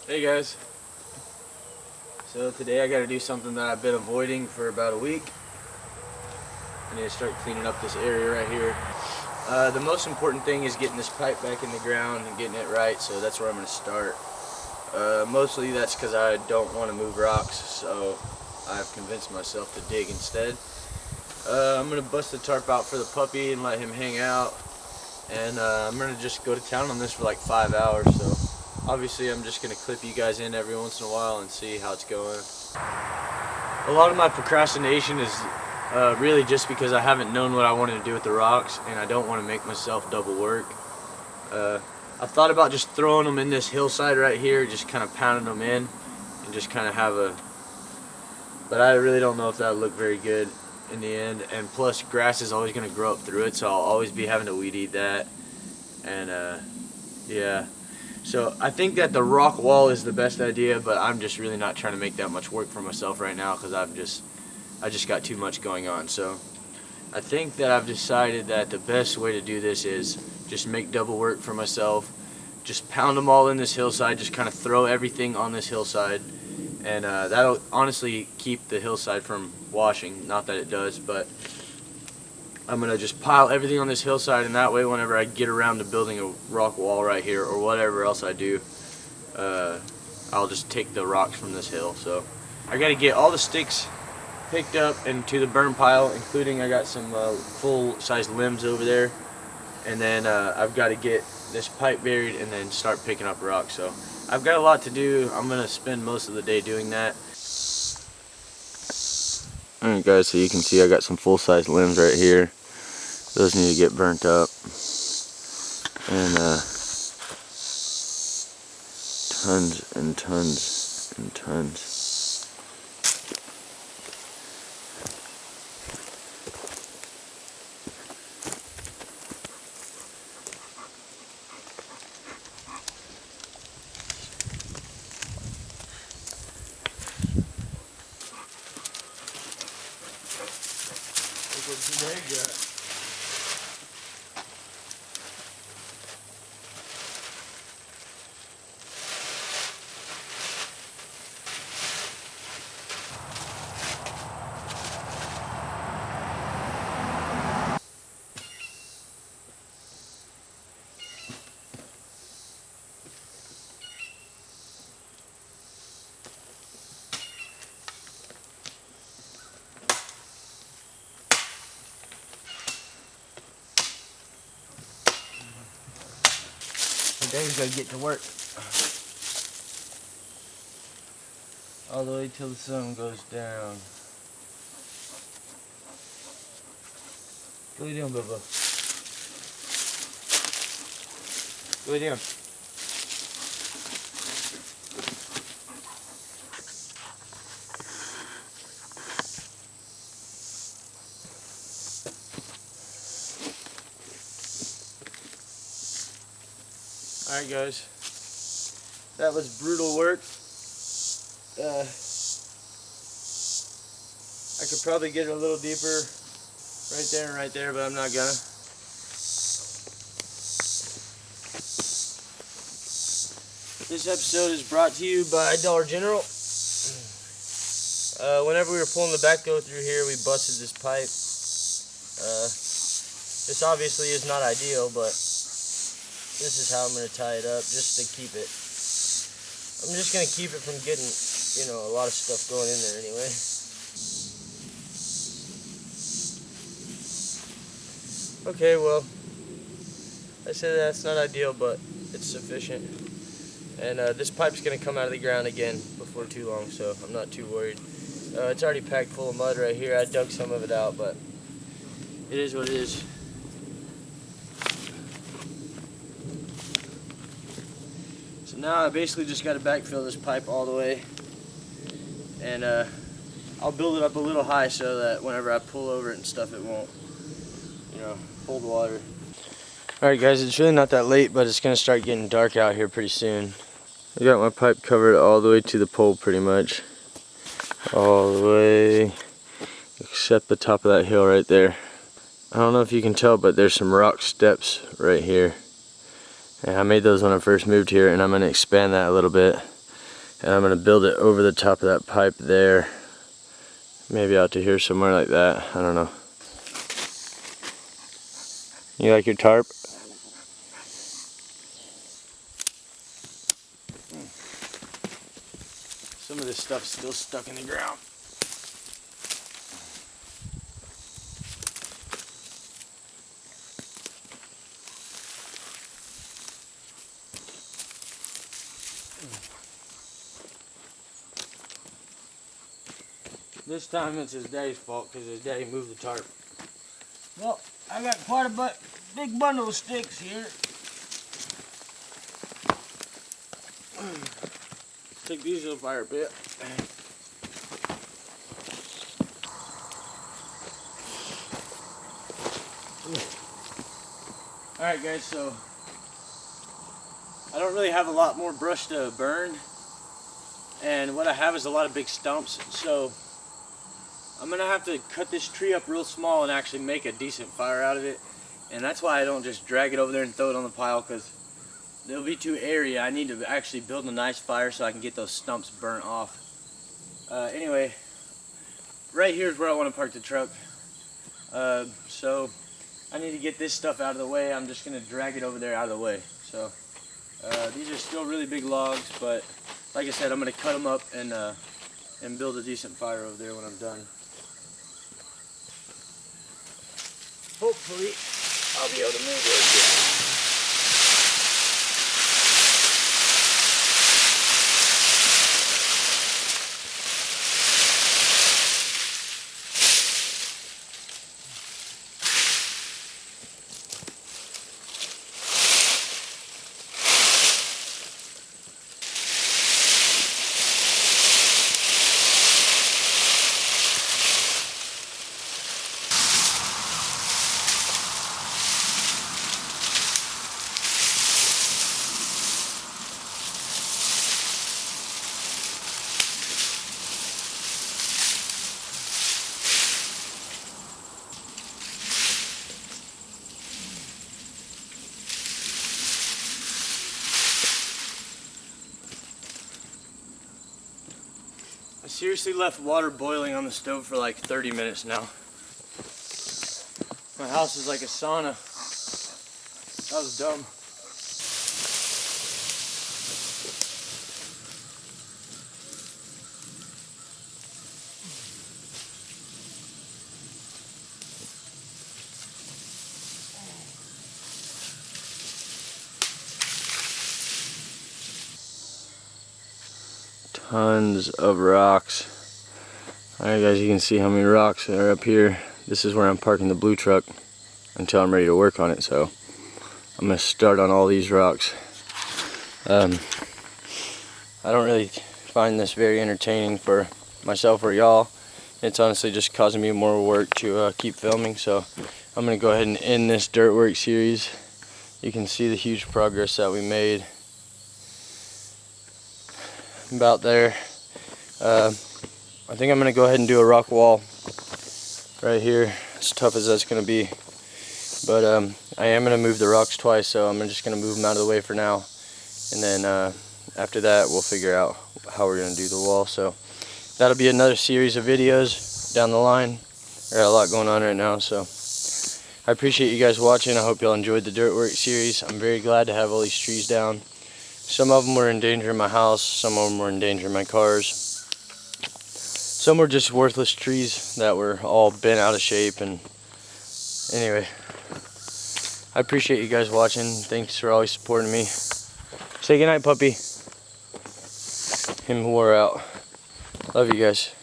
Hey guys, so today I got to do something that I've been avoiding for about a week. I need to start cleaning up this area right here. The most important thing is getting this pipe back in the ground and getting it right, so that's where I'm going to start. Mostly that's because I don't want to move rocks, so I've convinced myself to dig instead. I'm going to bust the tarp out for the puppy and let him hang out, and I'm going to just go to town on this for like 5 hours. So obviously I'm just going to clip you guys in every once in a while and see how it's going. A lot of my procrastination is really just because I haven't known what I wanted to do with the rocks, and I don't want to make myself double work. I've thought about just throwing them in this hillside right here, just kind of pounding them in and just kind of have a, but I really don't know if that would look very good in the end. And plus grass is always going to grow up through it, so I'll always be having to weed eat that. And yeah, so I think that the rock wall is the best idea, but I'm just really not trying to make that much work for myself right now because I just got too much going on. So I think that I've decided that the best way to do this is just make double work for myself. Just pound them all in this hillside, just kind of throw everything on this hillside, and that'll honestly keep the hillside from washing. Not that it does, but I'm going to just pile everything on this hillside, and that way whenever I get around to building a rock wall right here or whatever else I do, I'll just take the rocks from this hill. So I got to get all the sticks picked up into the burn pile, including I got some full-size limbs over there, and then I've got to get this pipe buried and then start picking up rocks. So I've got a lot to do. I'm going to spend most of the day doing that. Alright guys, so you can see I got some full-size limbs right here. Those need to get burnt up. And tons and tons and tons. Look what they got. Dave's gotta get to work. All the way till the sun goes down. Go lay down, Bubba. Go lay down. Alright guys, that was brutal work. I could probably get it a little deeper right there and right there, but I'm not gonna. This episode is brought to you by Dollar General. Whenever we were pulling the backhoe through here, we busted this pipe. This obviously is not ideal, but this is how I'm going to tie it up, just to keep it. I'm just going to keep it from getting, a lot of stuff going in there anyway. Okay, well, I said that's not ideal, but it's sufficient. And this pipe's going to come out of the ground again before too long, so I'm not too worried. It's already packed full of mud right here. I dug some of it out, but it is what it is. Now I basically just got to backfill this pipe all the way, and I'll build it up a little high so that whenever I pull over it and stuff, it won't, hold water. Alright guys, it's really not that late, but it's going to start getting dark out here pretty soon. I got my pipe covered all the way to the pole pretty much. All the way, except the top of that hill right there. I don't know if you can tell, but there's some rock steps right here. And I made those when I first moved here, and I'm going to expand that a little bit. And I'm going to build it over the top of that pipe there. Maybe out to here somewhere like that. I don't know. You like your tarp? Some of this stuff's still stuck in the ground. This time it's his daddy's fault because his daddy moved the tarp. Well, I got quite a big bundle of sticks here. Take these to the fire pit. Alright guys, so I don't really have a lot more brush to burn, and what I have is a lot of big stumps, so I'm gonna have to cut this tree up real small and actually make a decent fire out of it. And that's why I don't just drag it over there and throw it on the pile, because it'll be too airy. I need to actually build a nice fire so I can get those stumps burnt off. Anyway, right here is where I want to park the truck. So I need to get this stuff out of the way. I'm just gonna drag it over there out of the way. So these are still really big logs, but like I said, I'm gonna cut them up and build a decent fire over there when I'm done. Hopefully, I'll be able to move it. I seriously left water boiling on the stove for like 30 minutes now. My house is like a sauna. That was dumb. Tons of rocks. Alright guys, you can see how many rocks are up here. This is where I'm parking the blue truck until I'm ready to work on it, so I'm going to start on all these rocks. I don't really find this very entertaining for myself or y'all. It's honestly just causing me more work to keep filming, so I'm going to go ahead and end this dirt work series. You can see the huge progress that we made. About there. I think I'm going to go ahead and do a rock wall right here, as tough as that's going to be. But I am going to move the rocks twice, so I'm just going to move them out of the way for now. And then after that, we'll figure out how we're going to do the wall. So that'll be another series of videos down the line. I got a lot going on right now, so I appreciate you guys watching. I hope y'all enjoyed the dirt work series. I'm very glad to have all these trees down. Some of them were endangering my house, some of them were endangering my cars. Some were just worthless trees that were all bent out of shape. And anyway, I appreciate you guys watching. Thanks for always supporting me. Say goodnight, puppy. Him wore out. Love you guys.